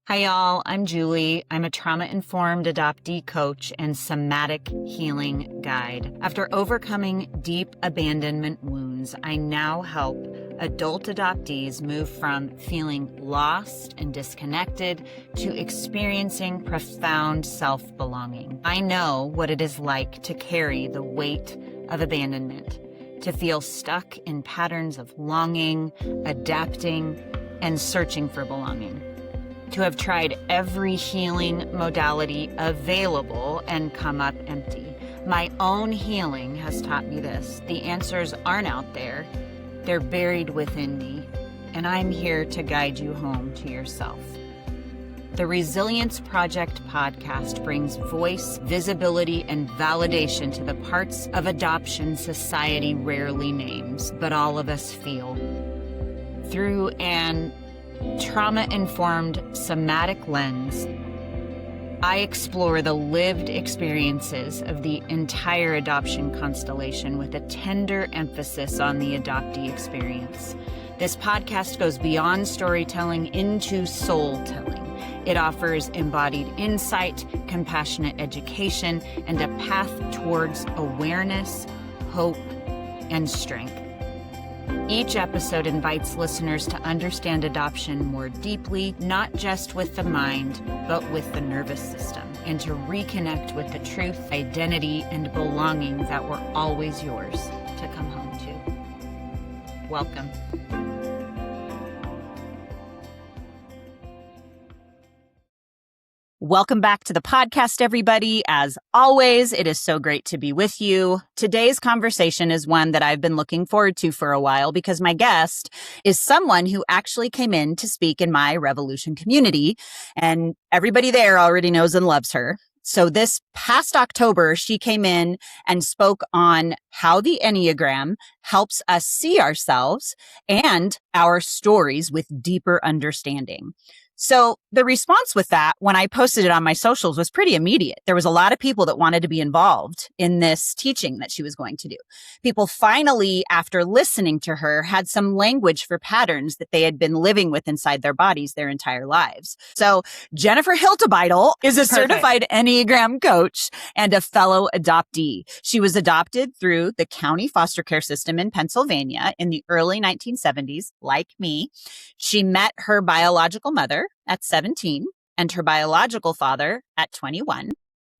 Hi, y'all. I'm Julie. I'm a trauma-informed adoptee coach and somatic healing guide. After overcoming deep abandonment wounds, I now help adult adoptees move from feeling lost and disconnected to experiencing profound self-belonging. I know what it is like to carry the weight of abandonment, to feel stuck in patterns of longing, adapting, and searching for belonging. To have tried every healing modality available and come up empty. My own healing has taught me this. The answers aren't out there. They're buried within me, and I'm here to guide you home to yourself. The Resilience Project podcast brings voice, visibility, and validation to the parts of adoption society rarely names, but all of us feel. Through an trauma-informed somatic lens, I explore the lived experiences of the entire adoption constellation with a tender emphasis on the adoptee experience. This podcast goes beyond storytelling into soul-telling. It offers embodied insight, compassionate education, and a path towards awareness, hope, and strength. Each episode invites listeners to understand adoption more deeply, not just with the mind, but with the nervous system, and to reconnect with the truth, identity, and belonging that were always yours to come home to. Welcome. Welcome back to the podcast, everybody. As always, it is so great to be with you. Today's conversation is one that I've been looking forward to for a while because my guest is someone who actually came in to speak in my Revolution community, and everybody there already knows and loves her. So this past October, she came in and spoke on how the Enneagram helps us see ourselves and our stories with deeper understanding. So the response with that, when I posted it on my socials, was pretty immediate. There was a lot of people that wanted to be involved in this teaching that she was going to do. People finally, after listening to her, had some language for patterns that they had been living with inside their bodies their entire lives. So Jennifer Hiltebeitel is a certified Enneagram coach and a fellow adoptee. She was adopted through the county foster care system in Pennsylvania in the early 1970s, like me. She met her biological mother at 17 and her biological father at 21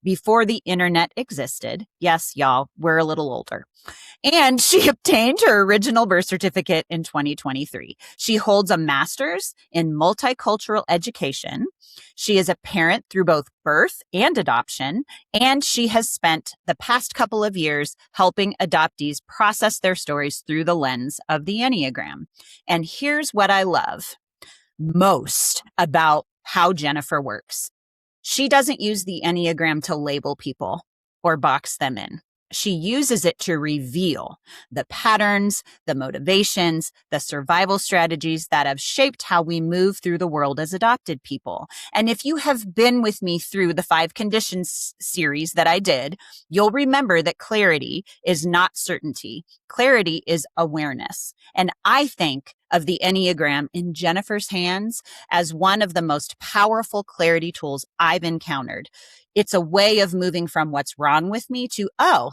before the internet existed. Yes, y'all, we're a little older. And she obtained her original birth certificate in 2023. She holds a master's in multicultural education. She is a parent through both birth and adoption, and she has spent the past couple of years helping adoptees process their stories through the lens of the Enneagram. And here's what I love most about how Jennifer works. She doesn't use the Enneagram to label people or box them in. She uses it to reveal the patterns, the motivations, the survival strategies that have shaped how we move through the world as adopted people. And if you have been with me through the 5 Conditions series that I did, you'll remember that clarity is not certainty. Clarity is awareness. And I think of the Enneagram in Jennifer's hands as one of the most powerful clarity tools I've encountered. It's a way of moving from what's wrong with me to, oh,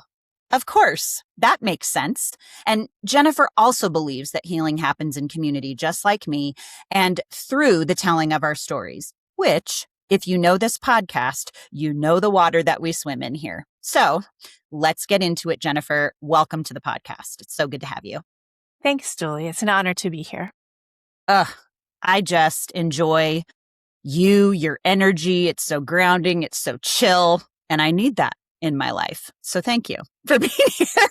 of course, that makes sense. And Jennifer also believes that healing happens in community just like me and through the telling of our stories, which, if you know this podcast, you know the water that we swim in here. So let's get into it, Jennifer. Welcome to the podcast. It's so good to have you. Thanks, Julie. It's an honor to be here. I just enjoy you, your energy. It's so grounding. It's so chill. And I need that in my life. So thank you for being here.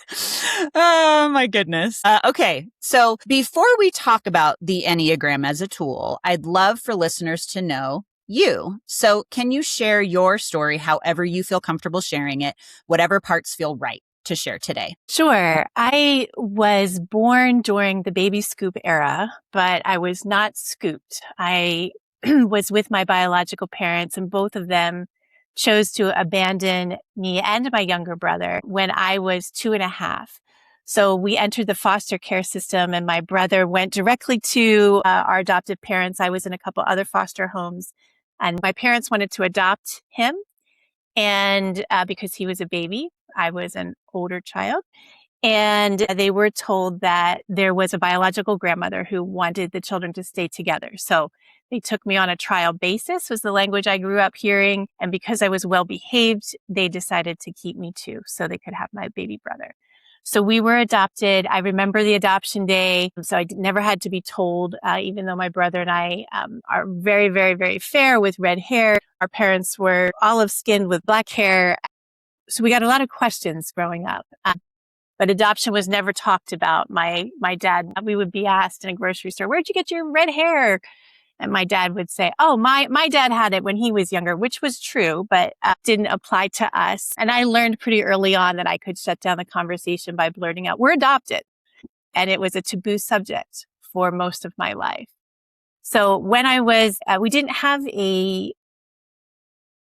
Oh, my goodness. Okay. So before we talk about the Enneagram as a tool, I'd love for listeners to know you. So can you share your story however you feel comfortable sharing it, whatever parts feel right to share today? Sure. I was born during the baby scoop era, but I was not scooped. I was with my biological parents, and both of them chose to abandon me and my younger brother when I was 2.5. So we entered the foster care system, and my brother went directly to our adoptive parents. I was in a couple other foster homes And my parents wanted to adopt him. And because he was a baby, I was an older child. And they were told that there was a biological grandmother who wanted the children to stay together. So they took me on a trial basis, was the language I grew up hearing. And because I was well behaved, they decided to keep me too, so they could have my baby brother. So we were adopted. I remember the adoption day. So I never had to be told, even though my brother and I are very, very, very fair with red hair. Our parents were olive skinned with black hair. So we got a lot of questions growing up. But adoption was never talked about. My dad, we would be asked in a grocery store, where'd you get your red hair? And my dad would say, oh, my dad had it when he was younger, which was true, but didn't apply to us. And I learned pretty early on that I could shut down the conversation by blurting out, we're adopted. And it was a taboo subject for most of my life. So when I was, we didn't have a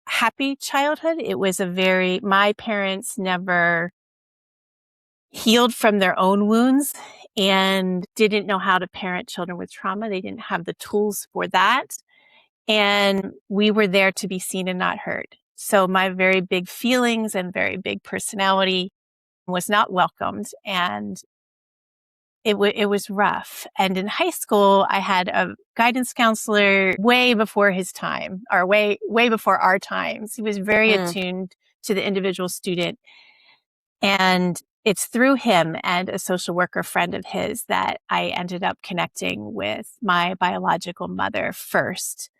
happy childhood. It was my parents never healed from their own wounds and didn't know how to parent children with trauma. They didn't have the tools for that. And we were there to be seen and not heard. So my very big feelings and very big personality was not welcomed. And it was rough. And in high school, I had a guidance counselor way before his time, or way before our times. He was very attuned to the individual student. And it's through him and a social worker friend of his that I ended up connecting with my biological mother first.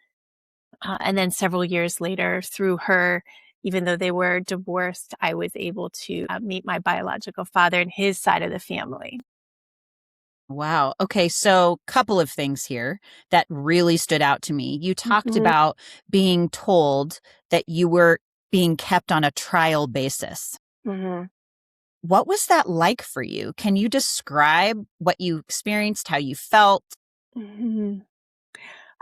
And then several years later, through her, even though they were divorced, I was able to meet my biological father and his side of the family. Wow. Okay. So, couple of things here that really stood out to me. You talked about being told that you were being kept on a trial basis. Mm-hmm. What was that like for you? Can you describe what you experienced, how you felt? Mm-hmm.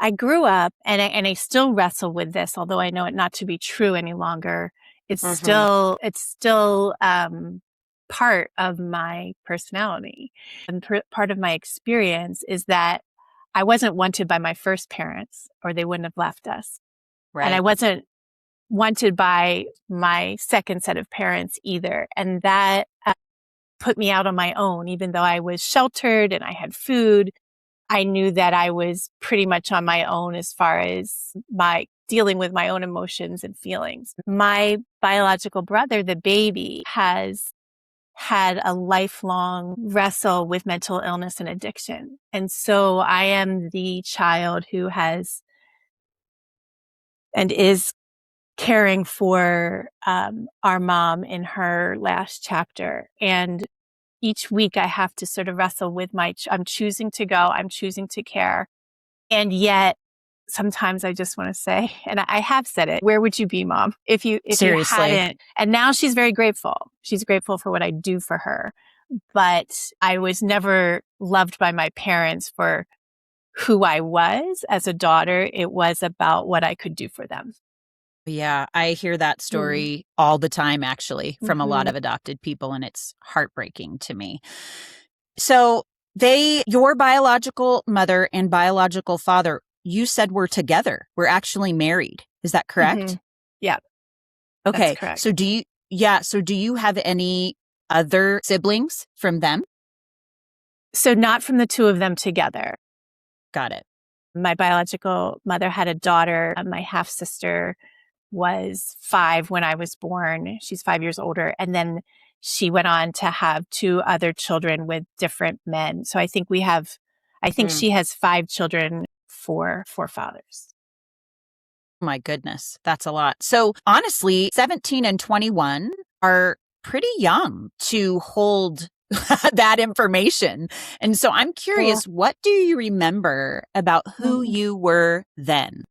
I grew up, and I still wrestle with this, although I know it not to be true any longer. It's still part of my personality, and part of my experience is that I wasn't wanted by my first parents, or they wouldn't have left us, and I wasn't wanted by my second set of parents either, and that put me out on my own. Even though I was sheltered and I had food, I knew that I was pretty much on my own as far as my dealing with my own emotions and feelings. My biological brother, the baby, has had a lifelong wrestle with mental illness and addiction. And so I am the child who has and is caring for our mom in her last chapter. And each week I have to sort of wrestle with I'm choosing to go, I'm choosing to care. And yet sometimes I just want to say, and I have said it, where would you be, Mom, if you hadn't? And now she's very grateful. She's grateful for what I do for her. But I was never loved by my parents for who I was as a daughter. It was about what I could do for them. Yeah, I hear that story all the time, actually, from a lot of adopted people, and it's heartbreaking to me. So your biological mother and biological father, you said were together, were actually married. Is that correct? Yeah. Okay. That's correct. So do you have any other siblings from them? So not from the two of them together. Got it. My biological mother had a daughter. My half sister was 5 when I was born. She's 5 years older. And then she went on to have 2 other children with different men. So I think she has 5 children, 4 fathers. My goodness, that's a lot. So honestly, 17 and 21 are pretty young to hold that information. And so I'm curious, what do you remember about who you were then?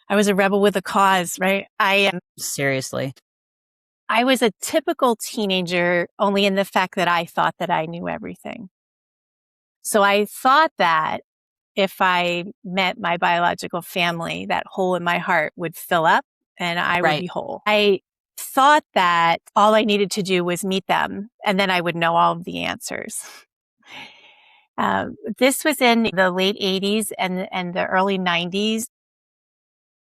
I was a rebel with a cause, right? Seriously. I was a typical teenager, only in the fact that I thought that I knew everything. So I thought that if I met my biological family, that hole in my heart would fill up and I would be whole. I thought that all I needed to do was meet them and then I would know all of the answers. This was in the late 80s and the early 90s.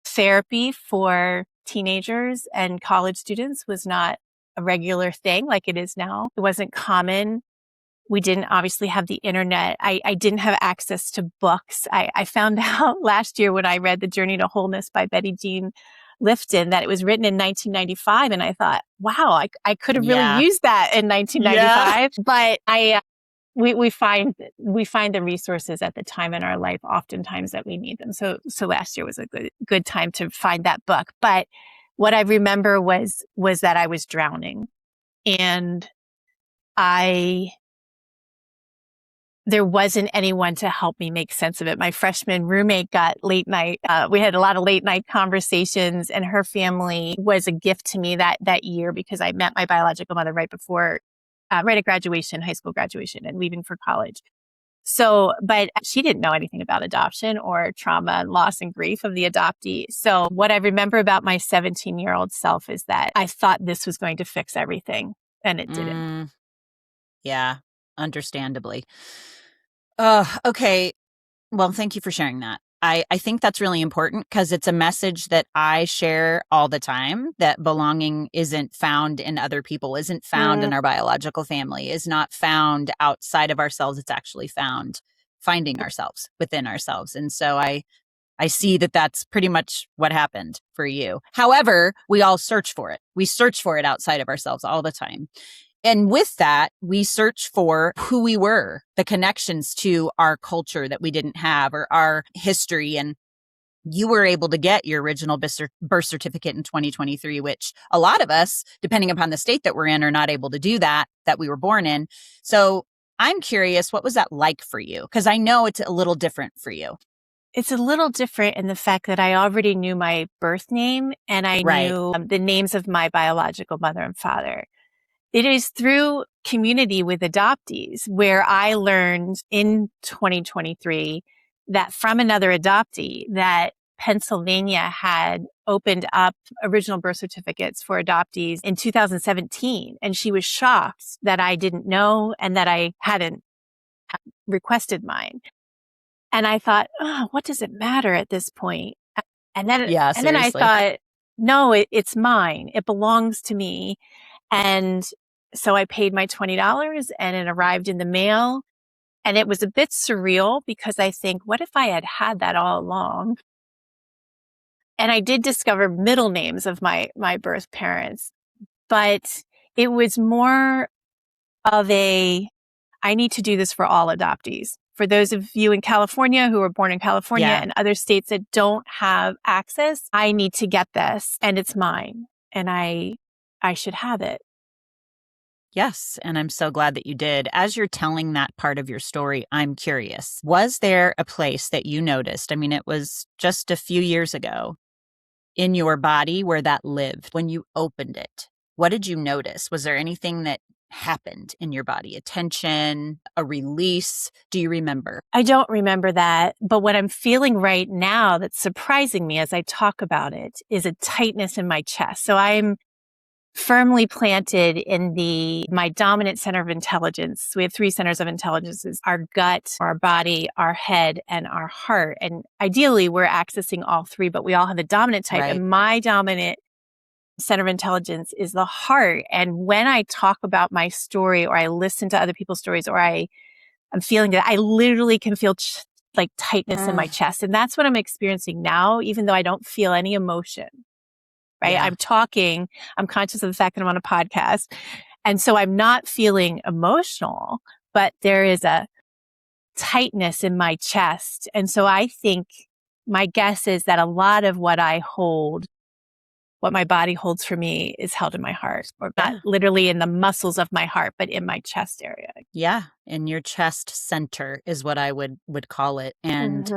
Therapy for teenagers and college students was not a regular thing like it is now. It wasn't common. We didn't obviously have the internet. I didn't have access to books. I found out last year when I read The Journey to Wholeness by Betty Jean Lifton that it was written in 1995. And I thought, wow, I could have really used that in 1995. Yeah. But we find the resources at the time in our life oftentimes that we need them. So last year was a good time to find that book. But what I remember was that I was drowning, and there wasn't anyone to help me make sense of it. My freshman roommate got late night. We had a lot of late night conversations, and her family was a gift to me that year because I met my biological mother right at graduation, high school graduation, and leaving for college. So, but she didn't know anything about adoption or trauma and loss and grief of the adoptee. So what I remember about my 17-year-old self is that I thought this was going to fix everything, and it didn't. Yeah, understandably. Okay. Well, thank you for sharing that. I think that's really important because it's a message that I share all the time, that belonging isn't found in other people, isn't found in our biological family, is not found outside of ourselves. It's actually found finding ourselves within ourselves. And so I see that that's pretty much what happened for you. However, we all search for it. We search for it outside of ourselves all the time. And with that, we search for who we were, the connections to our culture that we didn't have, or our history. And you were able to get your original birth certificate in 2023, which a lot of us, depending upon the state that we're in, are not able to do that we were born in. So I'm curious, what was that like for you? Because I know it's a little different for you. It's a little different in the fact that I already knew my birth name, and I knew the names of my biological mother and father. It is through community with adoptees where I learned in 2023 that from another adoptee that Pennsylvania had opened up original birth certificates for adoptees in 2017. And she was shocked that I didn't know and that I hadn't requested mine. And I thought, oh, what does it matter at this point? And then I thought, no, it's mine. It belongs to me. And so I paid my $20 and it arrived in the mail. And it was a bit surreal because I think, what if I had that all along? And I did discover middle names of my birth parents, but it was more of I need to do this for all adoptees. For those of you in California who are born in California and other states that don't have access, I need to get this and it's mine and I should have it. Yes, and I'm so glad that you did. As you're telling that part of your story, I'm curious. Was there a place that you noticed? I mean, it was just a few years ago in your body where that lived when you opened it. What did you notice? Was there anything that happened in your body? A tension, a release? Do you remember? I don't remember that, but what I'm feeling right now that's surprising me as I talk about it is a tightness in my chest. So I'm firmly planted in my dominant center of intelligence. We have 3 centers of intelligence: our gut, our body, our head, and our heart. And ideally we're accessing all 3, but we all have a dominant type. Right. And my dominant center of intelligence is the heart. And when I talk about my story or I listen to other people's stories or I'm feeling that, I literally can feel like tightness in my chest. And that's what I'm experiencing now, even though I don't feel any emotion. Right? Yeah. I'm talking, I'm conscious of the fact that I'm on a podcast. And so I'm not feeling emotional, but there is a tightness in my chest. And so I think my guess is that a lot of what my body holds for me is held in my heart, or not literally in the muscles of my heart, but in my chest area. Yeah. In your chest center is what I would call it. And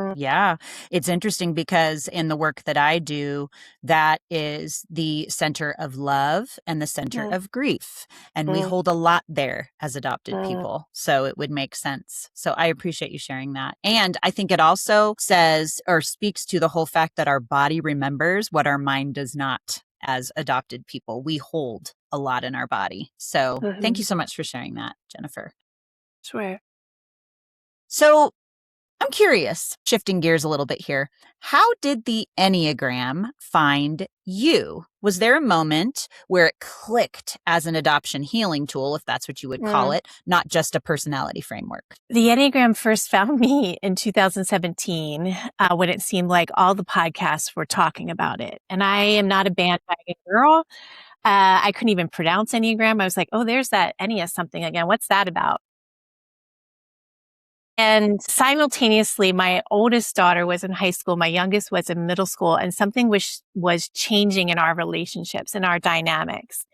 it's interesting because in the work that I do, that is the center of love and the center of grief. And we hold a lot there as adopted people. So it would make sense. So I appreciate you sharing that. And I think it also says or speaks to the whole fact that our body remembers what our mind does not. As adopted people, we hold a lot in our body. So thank you so much for sharing that, Jennifer. Sure. So I'm curious, shifting gears a little bit here. How did the Enneagram find you? Was there a moment where it clicked as an adoption healing tool, if that's what you would call it, not just a personality framework? The Enneagram first found me in 2017 when it seemed like all the podcasts were talking about it. And I am not a bandwagon girl. I couldn't even pronounce Enneagram. I was like, oh, there's that Ennea something again. What's that about? And simultaneously, my oldest daughter was in high school. My youngest was in middle school, and something was changing in our relationships and our dynamics.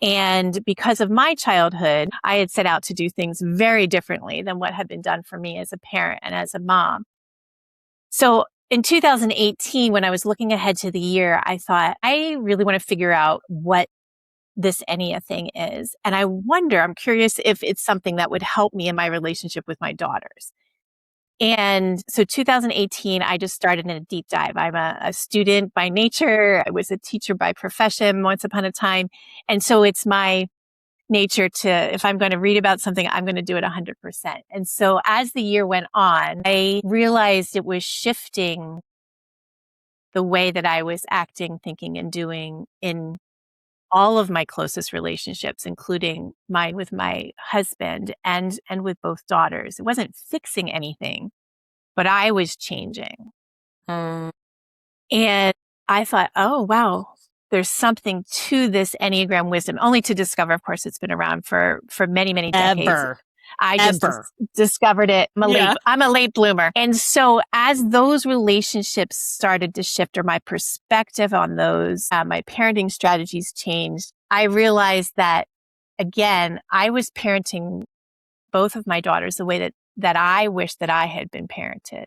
And because of my childhood, I had set out to do things very differently than what had been done for me as a parent and as a mom. So in 2018, when I was looking ahead to the year, I thought, I really want to figure out what this Ennea thing is. And I'm curious if it's something that would help me in my relationship with my daughters. And so 2018, I just started in a deep dive. I'm a student by nature. I was a teacher by profession once upon a time. And so it's my nature to, if I'm going to read about something, I'm going to do it 100%. And so as the year went on, I realized it was shifting the way that I was acting, thinking, and doing in all of my closest relationships, including mine with my husband and with both daughters. It wasn't fixing anything, but I was changing. And I thought, oh, wow, there's something to this Enneagram wisdom, only to discover, of course, it's been around for many, many decades. I just discovered it. I'm a late bloomer. And so as those relationships started to shift, or my perspective on those, my parenting strategies changed, I realized that, again, I was parenting both of my daughters the way that I wish that I had been parented.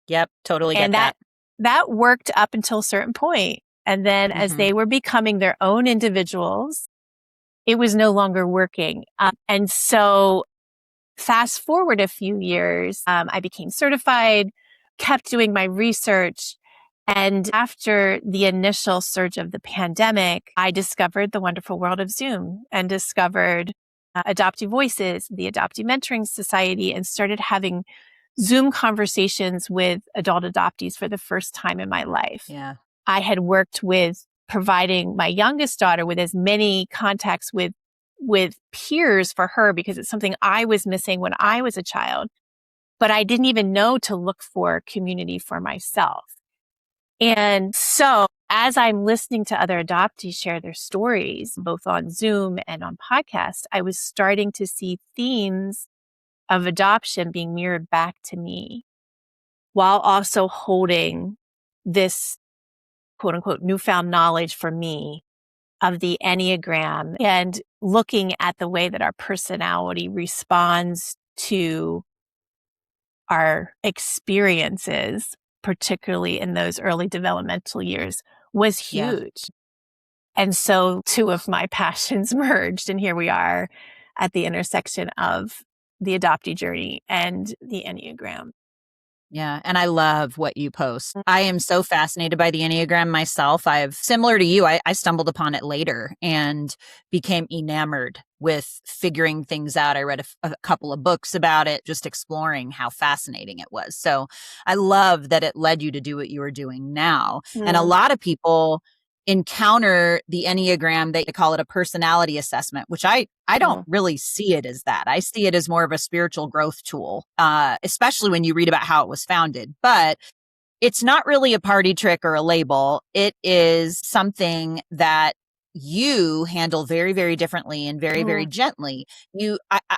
Yep, totally get that. That worked up until a certain point. And then as they were becoming their own individuals, it was no longer working. And so fast forward a few years, I became certified, kept doing my research. And after the initial surge of the pandemic, I discovered the wonderful world of Zoom and discovered Adoptee Voices, the Adoptee Mentoring Society, and started having Zoom conversations with adult adoptees for the first time in my life. Yeah. I had worked with providing my youngest daughter with as many contacts with peers for her, because it's something I was missing when I was a child, but I didn't even know to look for community for myself. And so as I'm listening to other adoptees share their stories, both on Zoom and on podcasts, I was starting to see themes of adoption being mirrored back to me, while also holding this quote unquote newfound knowledge for me of the Enneagram and looking at the way that our personality responds to our experiences, particularly in those early developmental years, was huge. And so two of my passions merged, and here we are at the intersection of the adoptee journey and the Enneagram. Yeah. And I love what you post. I am so fascinated by the Enneagram myself. Similar to you, I stumbled upon it later and became enamored with figuring things out. I read a couple of books about it, just exploring how fascinating it was. So I love that it led you to do what you are doing now. And a lot of people encounter the Enneagram, they call it a personality assessment, which I don't really see it as that. I see it as more of a spiritual growth tool, especially when you read about how it was founded. But it's not really a party trick or a label. It is something that you handle very, very differently and very, very gently.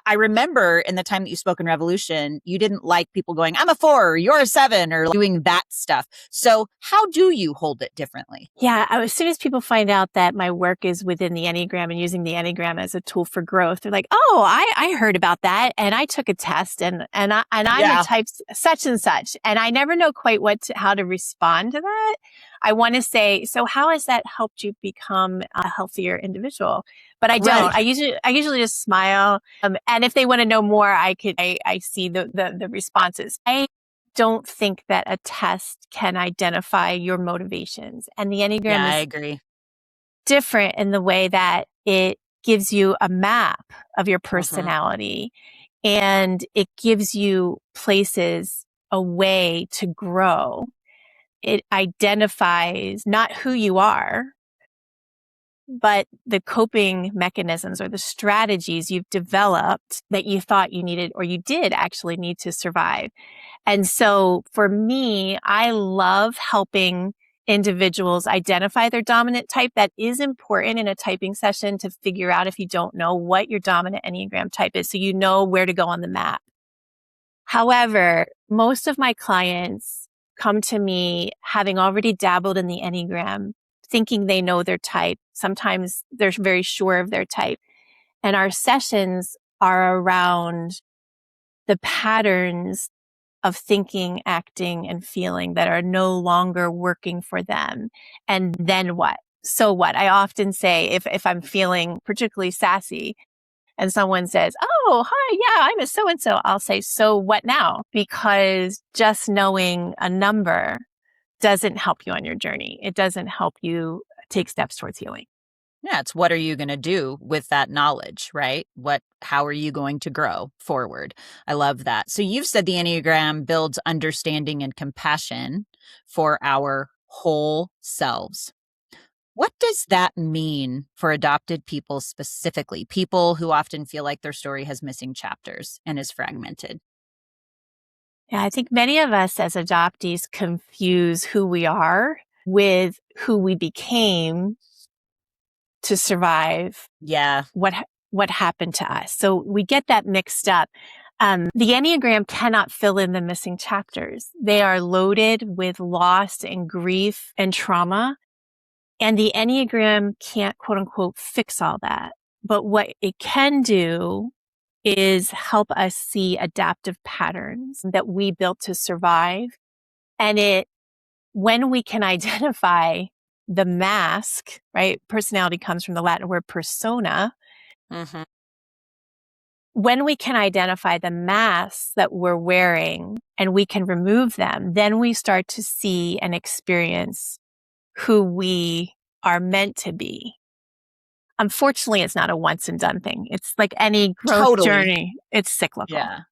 I remember in the time that you spoke in Revolution, you didn't like people going, I'm a 4, or you're a 7, or doing that stuff. So how do you hold it differently? Yeah, as soon as people find out that my work is within the Enneagram and using the Enneagram as a tool for growth, they're like, oh, I heard about that. And I took a test and I'm a type such and such. And I never know quite how to respond to that. I want to say, so how has that helped you become a healthier individual? But I don't. Right. I usually just smile. And if they want to know more, I see the responses. I don't think that a test can identify your motivations. And the Enneagram is I agree. different in the way that it gives you a map of your personality. and it gives you places, a way to grow. It identifies not who you are, but the coping mechanisms or the strategies you've developed that you thought you needed or you did actually need to survive. And so for me, I love helping individuals identify their dominant type. That is important in a typing session to figure out, if you don't know, what your dominant Enneagram type is, so you know where to go on the map. However, most of my clients come to me having already dabbled in the Enneagram, thinking they know their type. Sometimes they're very sure of their type. And our sessions are around the patterns of thinking, acting, and feeling that are no longer working for them. And then what? So what? I often say, if I'm feeling particularly sassy and someone says, "Oh, hi, yeah, I'm a so-and-so," I'll say, "So what now?" Because just knowing a number doesn't help you on your journey. It doesn't help you take steps towards healing. Yeah, it's what are you going to do with that knowledge, right? How are you going to grow forward? I love that. So you've said the Enneagram builds understanding and compassion for our whole selves. What does that mean for adopted people specifically? People who often feel like their story has missing chapters and is fragmented. Yeah, I think many of us as adoptees confuse who we are with who we became to survive Yeah. what happened to us. So we get that mixed up. The Enneagram cannot fill in the missing chapters. They are loaded with loss and grief and trauma. And the Enneagram can't, quote unquote, fix all that. But what it can do is help us see adaptive patterns that we built to survive. And when we can identify the mask, right? Personality comes from the Latin word persona. Mm-hmm. When we can identify the masks that we're wearing and we can remove them, then we start to see and experience who we are meant to be. Unfortunately, it's not a once and done thing. It's like any growth journey. It's cyclical. Yeah.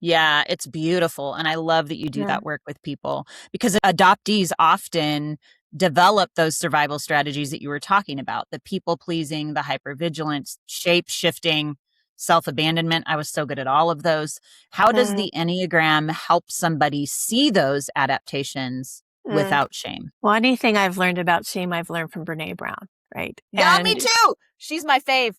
Yeah, it's beautiful. And I love that you do that work with people, because adoptees often develop those survival strategies that you were talking about, the people pleasing, the hypervigilance, shape shifting, self-abandonment. I was so good at all of those. How does the Enneagram help somebody see those adaptations without shame? Well, anything I've learned about shame, I've learned from Brene Brown, right? Yeah, me too. She's my fave.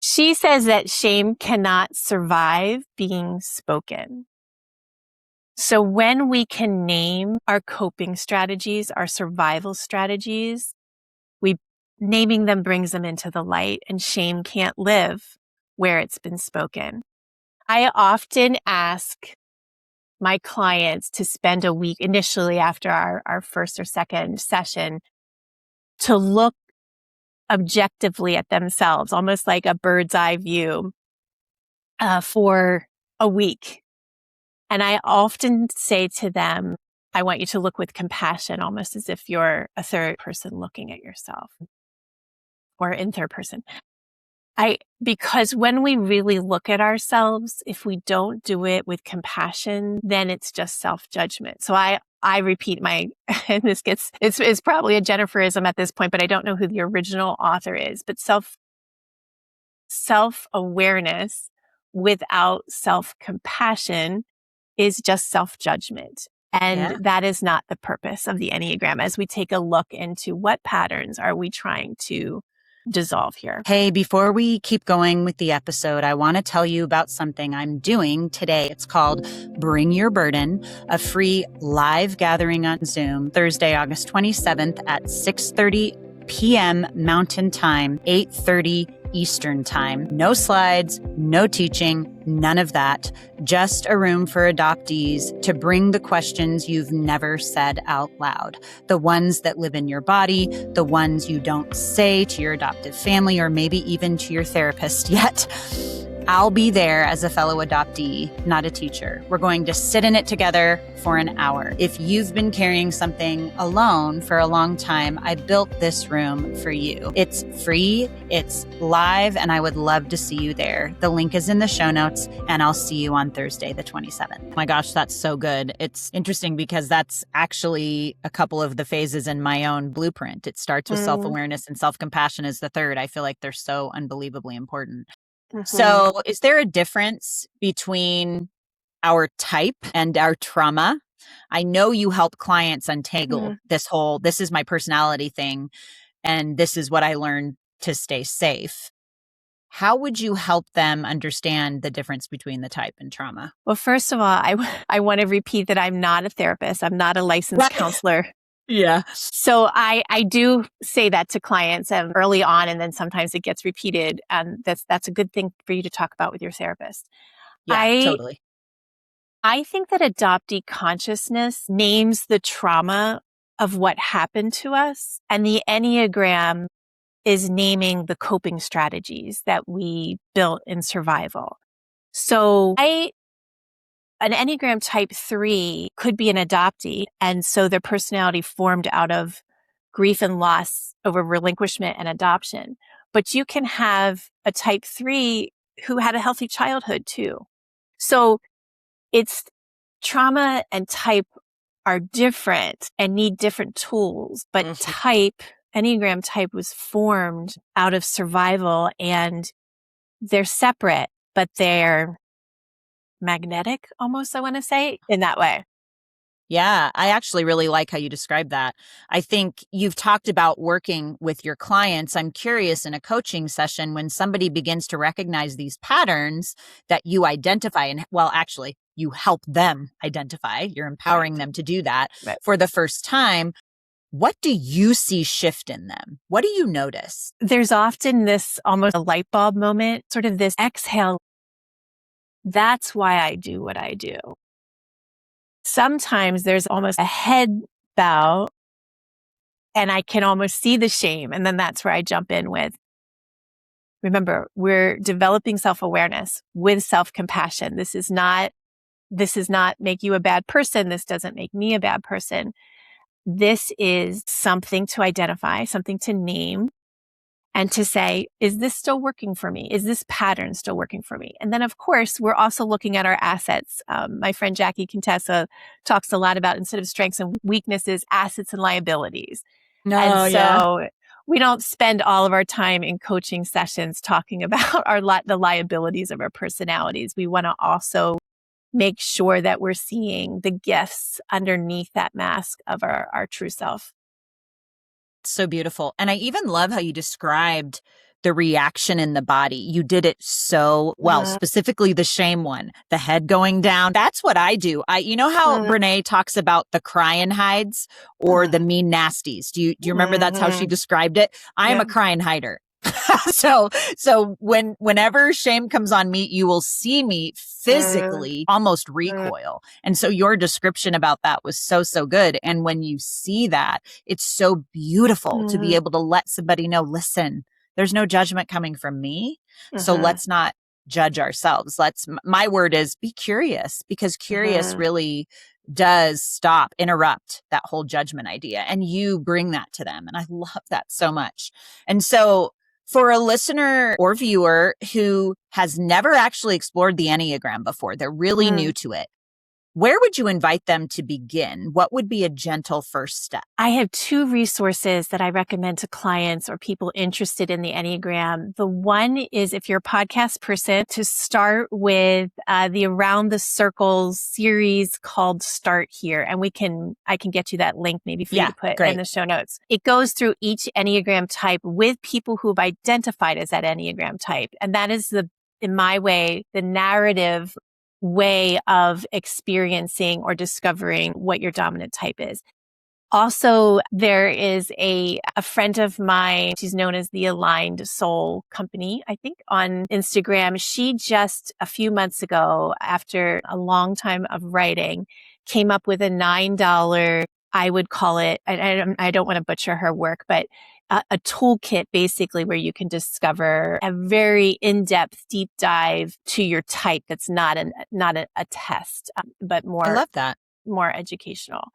She says that shame cannot survive being spoken. So when we can name our coping strategies, our survival strategies, naming them brings them into the light, and shame can't live where it's been spoken. I often ask my clients to spend a week initially after our first or second session to look objectively at themselves, almost like a bird's eye view, for a week. And I often say to them, I want you to look with compassion, almost as if you're a third person looking at yourself, or in third person. Because when we really look at ourselves, if we don't do it with compassion, then it's just self-judgment. So I repeat and it's probably a Jenniferism at this point, but I don't know who the original author is, but self-awareness without self-compassion is just self-judgment. And that is not the purpose of the Enneagram, as we take a look into what patterns are we trying to dissolve here. Hey, before we keep going with the episode, I want to tell you about something I'm doing today. It's called Bring Your Burden, a free live gathering on Zoom, Thursday, August 27th at 6:30 p.m. Mountain Time, 8:30 Eastern Time. No slides, no teaching, none of that. Just a room for adoptees to bring the questions you've never said out loud. The ones that live in your body, the ones you don't say to your adoptive family or maybe even to your therapist yet. I'll be there as a fellow adoptee, not a teacher. We're going to sit in it together for an hour. If you've been carrying something alone for a long time, I built this room for you. It's free, it's live, and I would love to see you there. The link is in the show notes, and I'll see you on Thursday, the 27th. Oh my gosh, that's so good. It's interesting because that's actually a couple of the phases in my own blueprint. It starts with self-awareness, and self-compassion is the third. I feel like they're so unbelievably important. So is there a difference between our type and our trauma? I know you help clients untangle this is my personality thing, and this is what I learned to stay safe. How would you help them understand the difference between the type and trauma? Well, first of all, I want to repeat that I'm not a therapist. I'm not a licensed counselor. Yeah. So I do say that to clients early on, and then sometimes it gets repeated. And that's a good thing for you to talk about with your therapist. Yeah, totally. I think that adoptee consciousness names the trauma of what happened to us, and the Enneagram is naming the coping strategies that we built in survival. So an Enneagram type 3 could be an adoptee. And so their personality formed out of grief and loss over relinquishment and adoption. But you can have a type 3 who had a healthy childhood too. So it's trauma and type are different and need different tools, but Enneagram type was formed out of survival, and they're separate, but they're magnetic almost, I want to say, in that way. Yeah, I actually really like how you describe that. I think you've talked about working with your clients. I'm curious, in a coaching session, when somebody begins to recognize these patterns that you identify, and well, actually, you help them identify, you're empowering them to do that for the first time. What do you see shift in them? What do you notice? There's often this almost a light bulb moment, sort of this exhale. That's why I do what I do. Sometimes there's almost a head bow, and I can almost see the shame. And then that's where I jump in with, remember, we're developing self-awareness with self-compassion. This is not make you a bad person. This doesn't make me a bad person. This is something to identify, something to name, and to say, is this still working for me? Is this pattern still working for me? And then, of course, we're also looking at our assets. My friend Jackie Contessa talks a lot about, instead of strengths and weaknesses, assets and liabilities. We don't spend all of our time in coaching sessions talking about the liabilities of our personalities. We want to also make sure that we're seeing the gifts underneath that mask of our true self. So beautiful. And I even love how you described the reaction in the body. You did it so well, specifically the shame one, the head going down. That's what I do. You know how Brene talks about the crying hides or the mean nasties? Do you remember that's how she described it? I am a crying hider. So whenever shame comes on me, you will see me physically almost recoil. And so your description about that was so good. And when you see that, it's so beautiful to be able to let somebody know, listen, there's no judgment coming from me. So let's not judge ourselves. My word is be curious, because curious really does interrupt that whole judgment idea. And you bring that to them. And I love that so much. And so for a listener or viewer who has never actually explored the Enneagram before, they're really new to it, where would you invite them to begin? What would be a gentle first step? I have 2 resources that I recommend to clients or people interested in the Enneagram. The one is, if you're a podcast person, to start with the Around the Circles series called Start Here. And I can get you that link maybe for you to put in the show notes. It goes through each Enneagram type with people who have identified as that Enneagram type. And that is in my way, the narrative way of experiencing or discovering what your dominant type is. Also, there is a friend of mine, she's known as the Aligned Soul Company, I think, on Instagram. She just a few months ago, after a long time of writing, came up with a $9, I would call it, I don't want to butcher her work, but a toolkit basically where you can discover a very in-depth deep dive to your type that's not a test, but I more love that. more educational.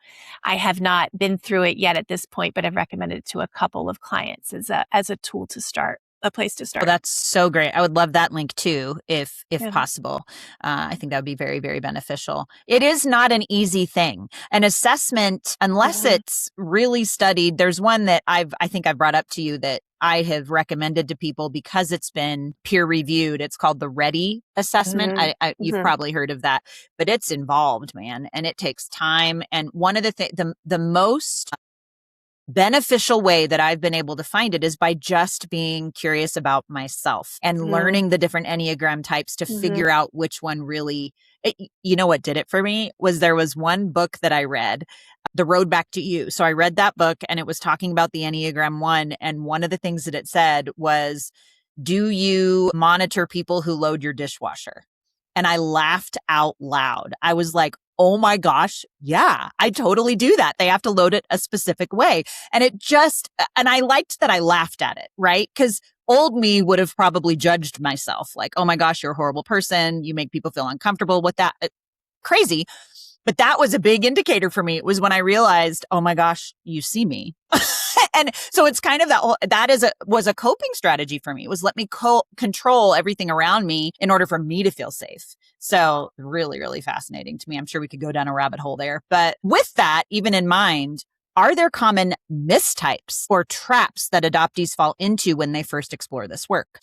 I have not been through it yet at this point, but I've recommended it to a couple of clients as a tool to start, a place to start. Well, that's so great. I would love that link too, if Yeah. possible. I think that would be very, very beneficial. It is not an easy thing. An assessment, unless it's really studied, there's one that I think I've brought up to you that I have recommended to people because it's been peer reviewed. It's called the READY assessment. You've probably heard of that, but it's involved, man, and it takes time. And one of the most beneficial way that I've been able to find it is by just being curious about myself and learning the different Enneagram types to figure out which one really, you know what did it for me was there was one book that I read, The Road Back to You. So I read that book and it was talking about the Enneagram 1. And one of the things that it said was, do you monitor people who load your dishwasher? And I laughed out loud. I was like, oh my gosh, yeah, I totally do that. They have to load it a specific way. And and I liked that I laughed at it, right? Because old me would have probably judged myself like, oh my gosh, you're a horrible person. You make people feel uncomfortable with that. Crazy. But that was a big indicator for me. It was when I realized, oh my gosh, you see me. And so it's kind of was a coping strategy for me. It was let me control everything around me in order for me to feel safe. So really, really fascinating to me. I'm sure we could go down a rabbit hole there. But with that, even in mind, are there common mistypes or traps that adoptees fall into when they first explore this work?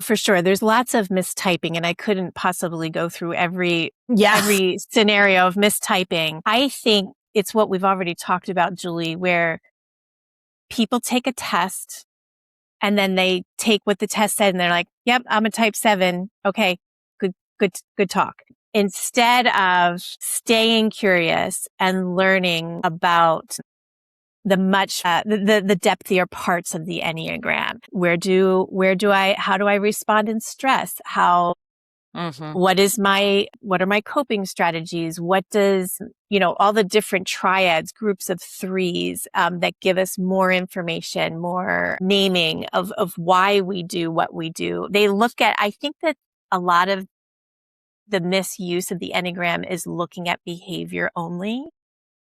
For sure. There's lots of mistyping, and I couldn't possibly go through every scenario of mistyping. I think it's what we've already talked about, Julie, where people take a test and then they take what the test said and they're like, yep, I'm a type 7. Okay, good talk. Instead of staying curious and learning about the depthier parts of the Enneagram. How do I respond in stress? What are my coping strategies? What does, all the different triads, groups of threes, that give us more information, more naming of why we do what we do. I think that a lot of the misuse of the Enneagram is looking at behavior only.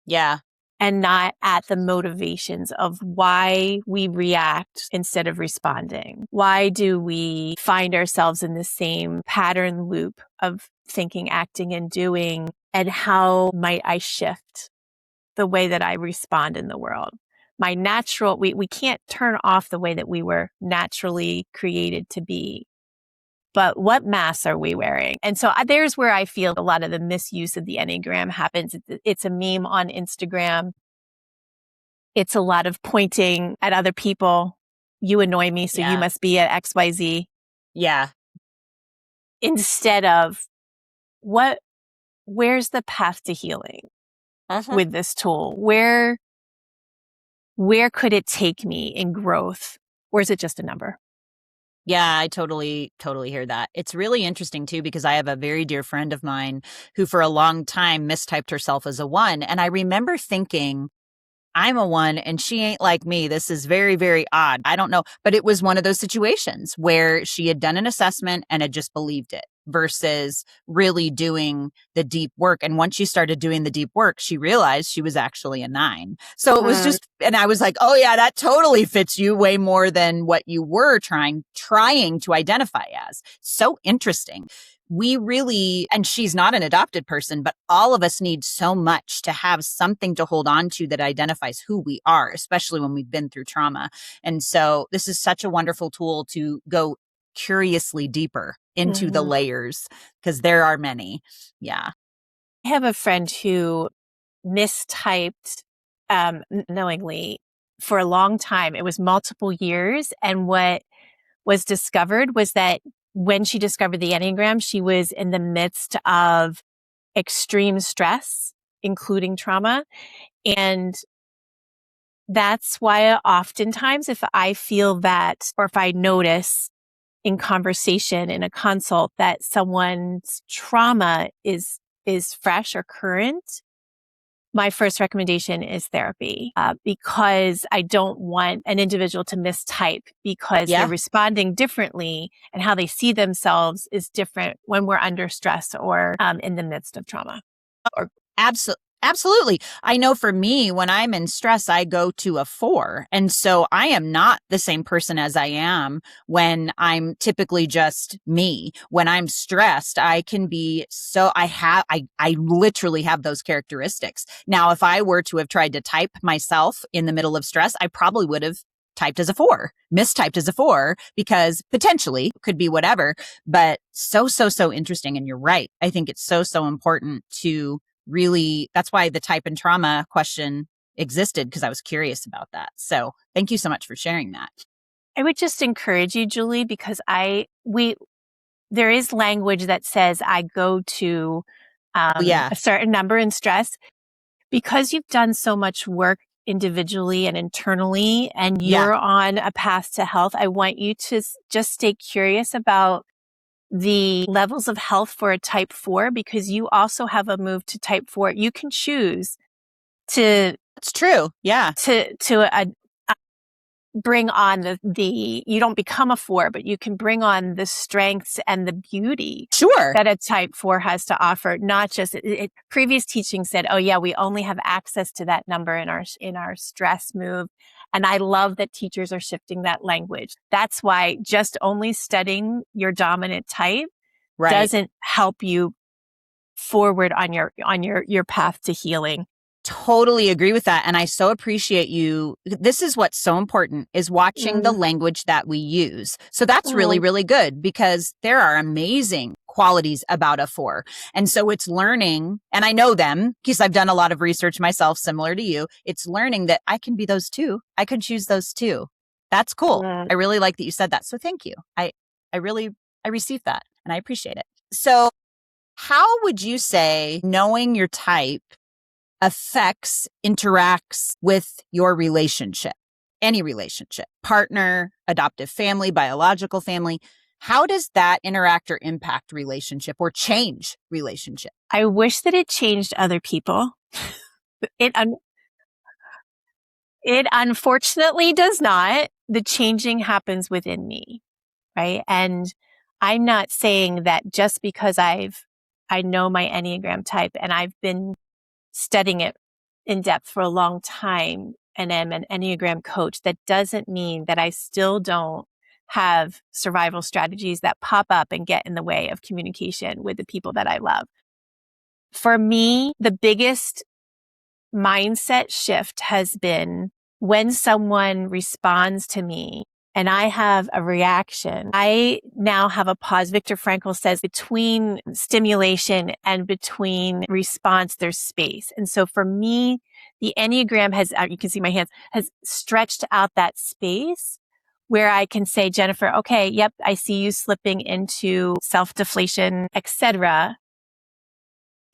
Yeah. And not at the motivations of why we react instead of responding. Why do we find ourselves in the same pattern loop of thinking, acting, and doing? And how might I shift the way that I respond in the world? We can't turn off the way that we were naturally created to be. But what masks are we wearing? And so there's where I feel a lot of the misuse of the Enneagram happens. It's a meme on Instagram. It's a lot of pointing at other people. You annoy me, so you must be at XYZ. Yeah. Instead of where's the path to healing with this tool? Where could it take me in growth? Or is it just a number? Yeah, I totally hear that. It's really interesting too, because I have a very dear friend of mine who for a long time mistyped herself as a 1. And I remember thinking, I'm a 1 and she ain't like me. This is very, very odd. I don't know. But it was one of those situations where she had done an assessment and had just believed it versus really doing the deep work. And once she started doing the deep work, she realized she was actually a 9. So it was just, and I was like, oh yeah, that totally fits you way more than what you were trying to identify as. So interesting. We really, and she's not an adopted person, but all of us need so much to have something to hold on to that identifies who we are, especially when we've been through trauma. And so this is such a wonderful tool to go curiously deeper into the layers, because there are many. Yeah. I have a friend who mistyped knowingly for a long time. It was multiple years. And what was discovered was that when she discovered the Enneagram, she was in the midst of extreme stress, including trauma. And that's why oftentimes if I feel that, or if I notice in conversation in a consult that someone's trauma is fresh or current, my first recommendation is therapy, because I don't want an individual to mistype because they're responding differently, and how they see themselves is different when we're under stress or in the midst of trauma. Absolutely. I know for me, when I'm in stress, I go to a 4. And so I am not the same person as I am when I'm typically just me. When I'm stressed, I can be I literally have those characteristics. Now, if I were to have tried to type myself in the middle of stress, I probably would have typed as a 4, mistyped as a 4, because potentially could be whatever, but so interesting. And you're right. I think it's so important to really, that's why the type and trauma question existed, because I was curious about that. So thank you so much for sharing that. I would just encourage you, Julie, because there is language that says I go to a certain number in stress. Because you've done so much work individually and internally, and you're on a path to health, I want you to just stay curious about the levels of health for a type 4, because you also have a move to type 4. You can choose to. It's true. Yeah. To bring on the you don't become a 4, but you can bring on the strengths and the beauty that a type 4 has to offer. Not just previous teaching said, oh yeah, we only have access to that number in our stress move. And I love that teachers are shifting that language. That's why just only studying your dominant type doesn't help you forward on your path to healing. Totally agree with that. And I so appreciate you. This is what's so important, is watching the language that we use. So that's really, really good, because there are amazing qualities about a 4. And so it's learning, and I know them because I've done a lot of research myself, similar to you. It's learning that I can be those too. I could choose those too. That's cool. I really like that you said that. So thank you. I received that and I appreciate it. So how would you say knowing your type interacts with your relationship, any relationship, partner, adoptive family, biological family? How does that interact or impact relationship or change relationship? I wish that it changed other people. It unfortunately does not. The changing happens within me, right? And I'm not saying that just because I know my Enneagram type and I've been studying it in depth for a long time and am an Enneagram coach, that doesn't mean that I still don't have survival strategies that pop up and get in the way of communication with the people that I love. For me, the biggest mindset shift has been when someone responds to me and I have a reaction, I now have a pause. Viktor Frankl says between stimulation and between response, there's space. And so for me, the Enneagram has, you can see my hands, has stretched out that space where I can say, Jennifer, okay, yep, I see you slipping into self-deflation, etc.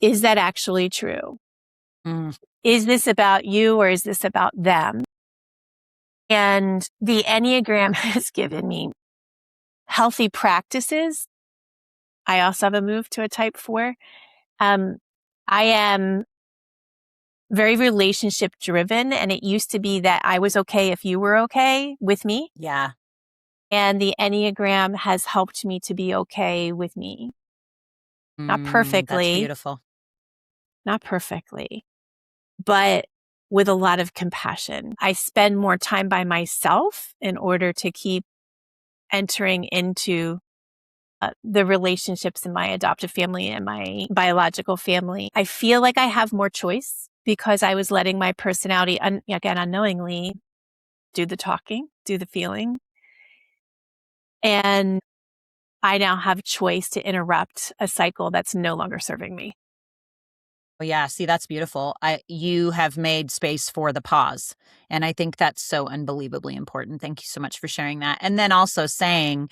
Is that actually true? Is this about you or is this about them? And the Enneagram has given me healthy practices. I also have a move to a type 4. I am very relationship driven, and it used to be that I was okay if you were okay with me. Yeah. And the Enneagram has helped me to be okay with me. Not perfectly. That's beautiful. Not perfectly, but with a lot of compassion. I spend more time by myself in order to keep entering into the relationships in my adoptive family and my biological family. I feel like I have more choice because I was letting my personality, again, unknowingly, do the talking, do the feeling. And I now have choice to interrupt a cycle that's no longer serving me. Oh, yeah. See, that's beautiful. You have made space for the pause. And I think that's so unbelievably important. Thank you so much for sharing that. And then also saying,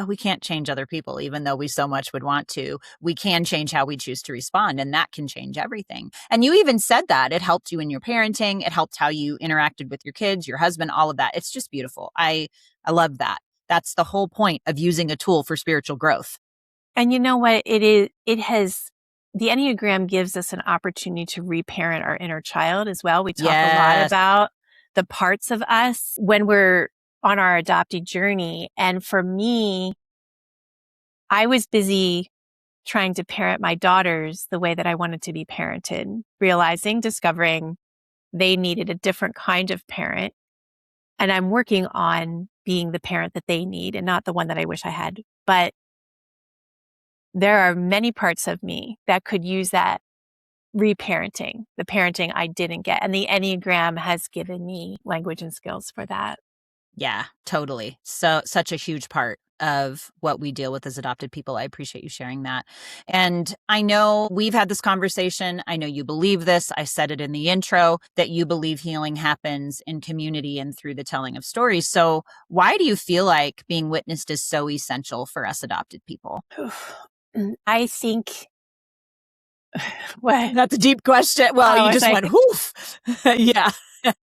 we can't change other people, even though we so much would want to. We can change how we choose to respond, and that can change everything. And you even said that it helped you in your parenting. It helped how you interacted with your kids, your husband, all of that. It's just beautiful. I love that. That's the whole point of using a tool for spiritual growth. And you know what? It has the Enneagram gives us an opportunity to reparent our inner child as well. We talk a lot Yes. about the parts of us when we're on our adoptee journey. And for me, I was busy trying to parent my daughters the way that I wanted to be parented, discovering they needed a different kind of parent. And I'm working on being the parent that they need and not the one that I wish I had. But there are many parts of me that could use that reparenting, the parenting I didn't get. And the Enneagram has given me language and skills for that. Yeah, totally. So such a huge part of what we deal with as adopted people. I appreciate you sharing that. And I know we've had this conversation. I know you believe this. I said it in the intro that you believe healing happens in community and through the telling of stories. So why do you feel like being witnessed is so essential for us adopted people? I think what? That's a deep question. Well, you just went, whoof. Yeah.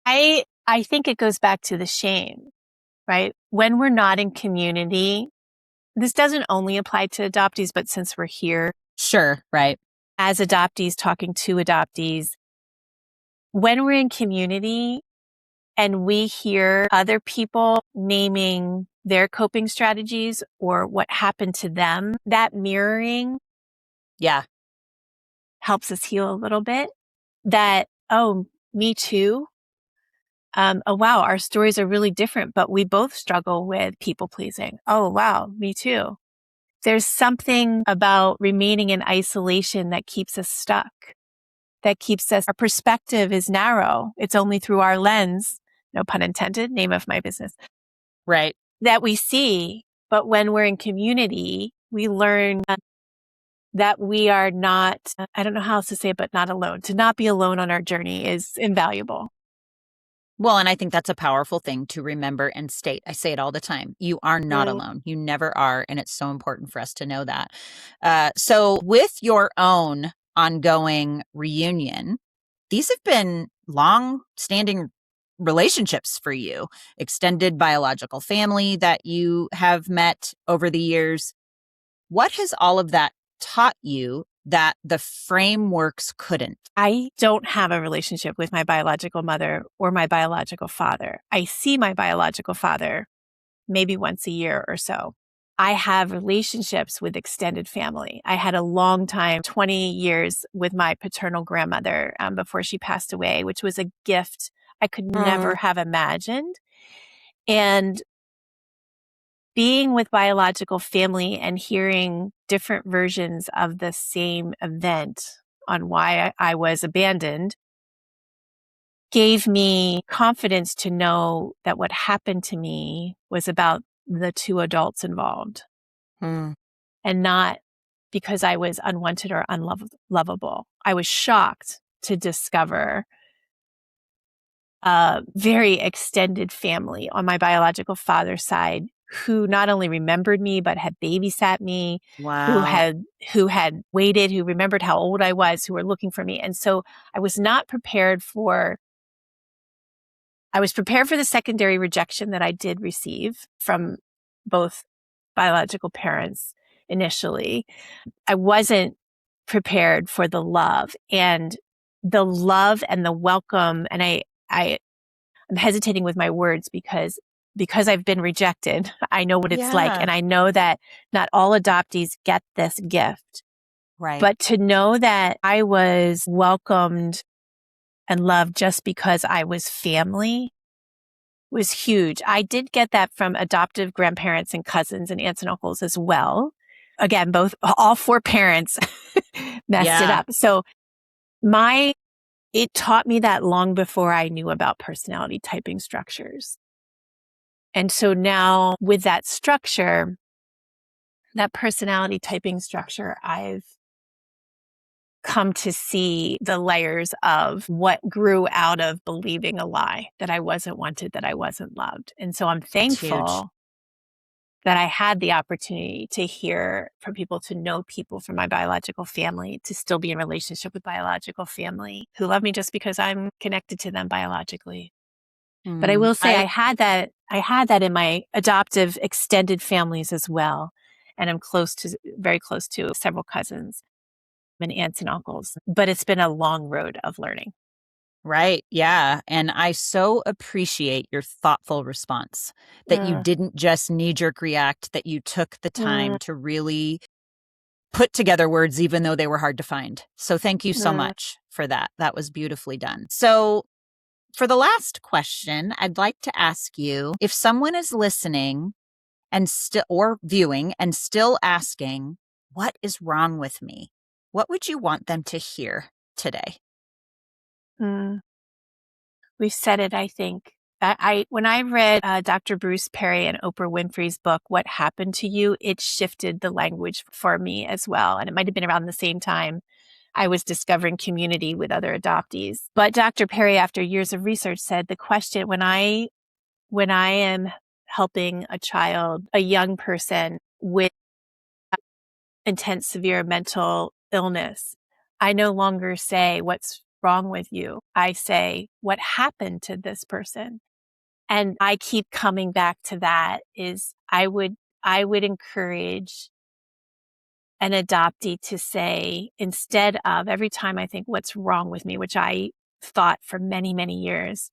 I think it goes back to the shame, right? When we're not in community, this doesn't only apply to adoptees, but since we're here. Sure, right. As adoptees, talking to adoptees, when we're in community and we hear other people naming their coping strategies or what happened to them, that mirroring helps us heal a little bit. That, oh, me too. Oh, wow, our stories are really different, but we both struggle with people pleasing. Oh, wow, me too. There's something about remaining in isolation that keeps us stuck, our perspective is narrow. It's only through our lens, no pun intended, name of my business. Right. That we see. But when we're in community, we learn that we are not, I don't know how else to say it, but not alone. To not be alone on our journey is invaluable. Well, and I think that's a powerful thing to remember and state. I say it all the time. You are not alone. You never are. And it's so important for us to know that. So with your own ongoing reunion, these have been long-standing relationships for you, extended biological family that you have met over the years. What has all of that taught you that the frameworks couldn't? I don't have a relationship with my biological mother or my biological father. I see my biological father maybe once a year or so. I have relationships with extended family. I had a long time, 20 years with my paternal grandmother before she passed away, which was a gift I could never have imagined. And being with biological family and hearing different versions of the same event on why I was abandoned gave me confidence to know that what happened to me was about the two adults involved and not because I was unwanted or unlovable. I was shocked to discover a very extended family on my biological father's side who not only remembered me, but had babysat me, who had waited, who remembered how old I was, who were looking for me. And so I was prepared for the secondary rejection that I did receive from both biological parents initially. I wasn't prepared for the love and the welcome. And I'm hesitating with my words because I've been rejected. I know what it's like. And I know that not all adoptees get this gift. Right. But to know that I was welcomed and loved just because I was family was huge. I did get that from adoptive grandparents and cousins and aunts and uncles as well. Again, all four parents messed it up. So it taught me that long before I knew about personality typing structures. And so now with that structure, that personality typing structure, I've come to see the layers of what grew out of believing a lie that I wasn't wanted, that I wasn't loved. And so I'm thankful that I had the opportunity to hear from people, to know people from my biological family, to still be in relationship with biological family who love me just because I'm connected to them biologically. But I will say I had that in my adoptive extended families as well. And I'm very close to several cousins. and aunts and uncles, but it's been a long road of learning. Right. Yeah. And I so appreciate your thoughtful response that you Mm, didn't just knee-jerk react, that you took the time mm, to really put together words, even though they were hard to find. So thank you so mm, much for that. That was beautifully done. So for the last question, I'd like to ask you, if someone is listening and still or viewing and still asking, what is wrong with me? What would you want them to hear today? mm. We've said it, I think. When I read Dr. Bruce Perry and Oprah Winfrey's book, What Happened to You, it shifted the language for me as well. And it might have been around the same time I was discovering community with other adoptees. But Dr. Perry, after years of research, said the question, when I am helping a child, a young person with intense, severe mental illness, I no longer say, what's wrong with you? I say, what happened to this person? And I keep coming back to that is I would encourage an adoptee to say, instead of every time I think what's wrong with me, which I thought for many, many years,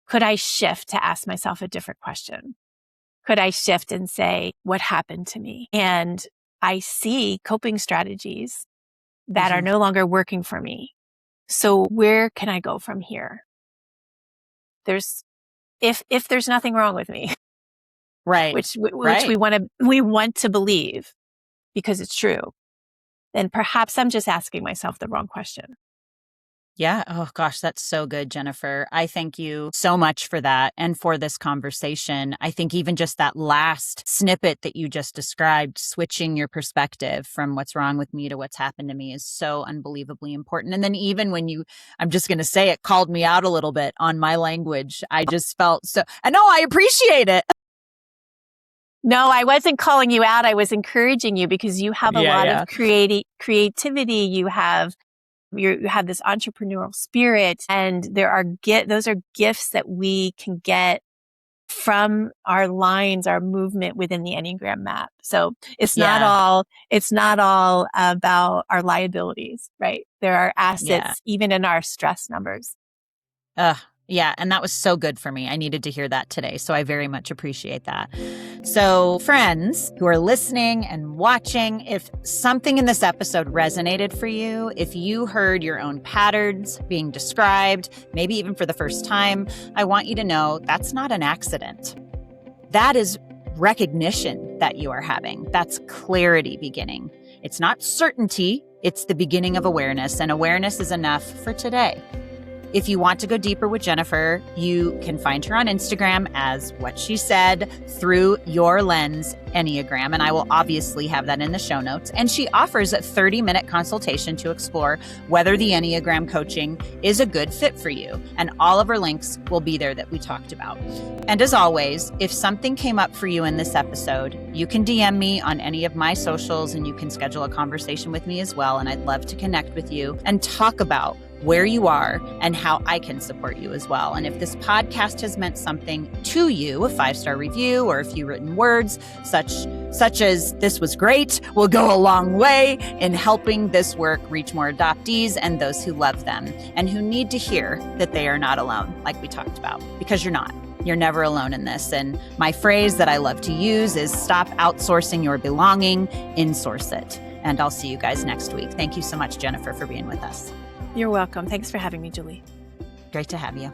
could I shift to ask myself a different question? Could I shift and say, what happened to me? And I see coping strategies that are Mhm. no longer working for me. So where can I go from here? There's, if there's nothing wrong with me, Right. which Right. we want to believe because it's true, then perhaps I'm just asking myself the wrong question. Yeah. Oh, gosh, that's so good, Jennifer. I thank you so much for that and for this conversation. I think even just that last snippet that you just described, switching your perspective from what's wrong with me to what's happened to me, is so unbelievably important. And then even when I'm just going to say it, called me out a little bit on my language, I just felt so, and no, I appreciate it. No, I wasn't calling you out. I was encouraging you because you have a Yeah. lot Yeah. of creativity. You have this entrepreneurial spirit, and those are gifts that we can get from our lines, our movement within the Enneagram map. So it's not Yeah. all about our liabilities, right? There are Yeah. assets even in our stress numbers. Yeah. And that was so good for me. I needed to hear that today. So I very much appreciate that. So, friends who are listening and watching, if something in this episode resonated for you, if you heard your own patterns being described, maybe even for the first time, I want you to know that's not an accident. That is recognition that you are having. That's clarity beginning. It's not certainty, it's the beginning of awareness, and awareness is enough for today. If you want to go deeper with Jennifer, you can find her on Instagram as What She Said Through Your Lens Enneagram, and I will obviously have that in the show notes. And she offers a 30-minute consultation to explore whether the Enneagram coaching is a good fit for you. And all of her links will be there that we talked about. And as always, if something came up for you in this episode, you can DM me on any of my socials, and you can schedule a conversation with me as well. And I'd love to connect with you and talk about where you are and how I can support you as well. And if this podcast has meant something to you, a 5-star review or a few written words, such as "this was great," will go a long way in helping this work reach more adoptees and those who love them and who need to hear that they are not alone, like we talked about, because you're not. You're never alone in this. And my phrase that I love to use is stop outsourcing your belonging, insource it. And I'll see you guys next week. Thank you so much, Jennifer, for being with us. You're welcome. Thanks for having me, Julie. Great to have you.